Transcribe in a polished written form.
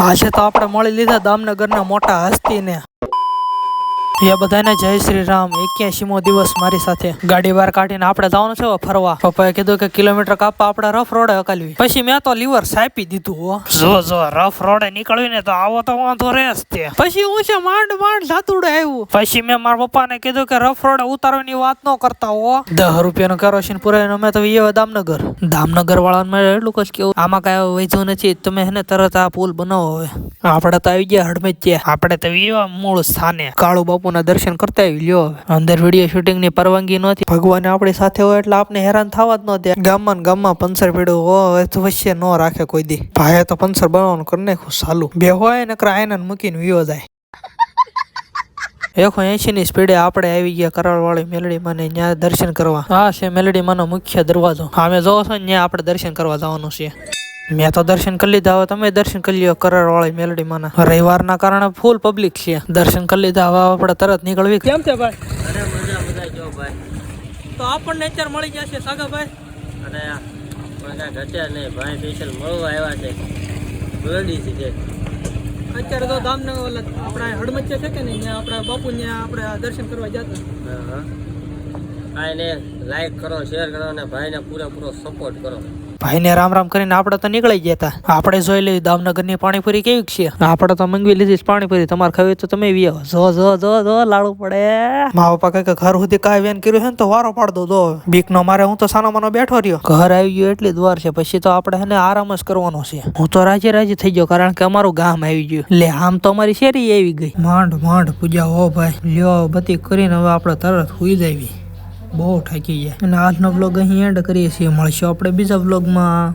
આજે તો આપણે મળી લીધા દામનગરના મોટા હસ્તીને એ બધાને જય શ્રી રામ। 81મો દિવસ મારી સાથે ગાડી બહાર કાઢીને આપણે જવાનું છે ફરવા। પપ્પાએ કીધું કે કિલોમીટર કાપવા આપણે રફ રોડે હકાલવી। પછી મેં તો લીવર સાપી દીધું। જો રફ રોડે નીકળવી ને તો આવો તો વાંધો રહેશ તે। પછી હું છે માંડ જાતુડે આવ્યું। પછી મેં મારા પપ્પાને કીધું કે રફ રોડે ઉતારવાની વાત ન કરતા હો। 10 રૂપિયાનો કેરોસીન પુરાવીને અમે તો એ દામનગર વાળાને એટલું જ કેવું આમાં કઈ વૈધું નથી। તમે હેને તરત આ પુલ બનાવો હવે। આપણે તો આવી ગયા હડમેજ। આપણે તો એવા મૂળ સ્થાને કાળુ બાપુ ના દર્શન કરતા આવી લ્યો। અંદર વિડીયો શૂટિંગ ની પરવાનગી નહોતી। ભગવાન આપણી સાથે હોય એટલે આપણે હેરાન થવા જ ન દે। ગામમાં પંચર પડ્યું હોય વચ્ચે ન રાખે કોઈ દી। ભાઈએ તો પંચર બનાવવાનું કરી નાખ્યું ચાલુ। બે હોય ને ક્રાયન મૂકીને વિયો જાય। 180 ની સ્પીડે આપણે આવી ગયા કરાળ વાળી મેલડી માં ને ત્યાં દર્શન કરવા। આ છે મેલડી માં નો મુખ્ય દરવાજો। અમે જોવો છો ને ત્યાં આપણે દર્શન કરવા જવાનું છે। મેં તો દર્શન કરી લીધા। હવે તમે દર્શન કરી લ્યો કરાર વાળી મેલડી માં। રવિવારના કારણે ફૂલ પબ્લિક છે। દર્શન કરી લીધા હવે આપણે તરત નીકળવી। કેમ છે ભાઈ? અરે મજા જો ભાઈ। તો આપણને અત્યારે મળી જશે સાગા ભાઈ। અરે પણ ઘટ્યા નહીં ભાઈ, સ્પેશિયલ મળવા આવ્યા છે રેડી છે। અત્યારે તો દામનગર આપણા હડમચ્ચે છે કે નહીં ત્યાં આપણા બાપુ ત્યાં આપણે દર્શન કરવા જતા। ભાઈને લાઈક કરો, શેર કરો અને ભાઈને પૂરેપૂરો સપોર્ટ કરો। ભાઈને રામ રામ કરીને આપણે તો નીકળી ગયા હતા। આપણે જોઈ લઈએ દામનગરની પાણીપુરી કેવી છે। આપણે તો મંગવી લીધી પાણીપુરી। તમારે ખાવી તો તમે વી આવો। જો લાડુ પડે। મા પપ્પા કઈ ઘર સુધી કાંઈ વેન કર્યું છે ને તો વારો પાડ દો। બીક નો મારે હું તો સાનો માનો બેઠો રહ્યો। ઘર આવી ગયું એટલી દ્વાર છે। પછી તો આપણે એને આરામ જ કરવાનો છે। હું તો રાજી થઈ ગયો કારણ કે અમારું ગામ આવી ગયું। લે આમ તો અમારી શેરી આવી ગઈ। માંડ પૂજા હો ભાઈ। લ્યો બધી કરીને હવે આપણે તરત હુઈ જાવી। બહુ થાકી ગયા અને આજનો બ્લોગ અહીં એન્ડ કરીએ છીએ। મળશું આપણે બીજા બ્લોગમાં।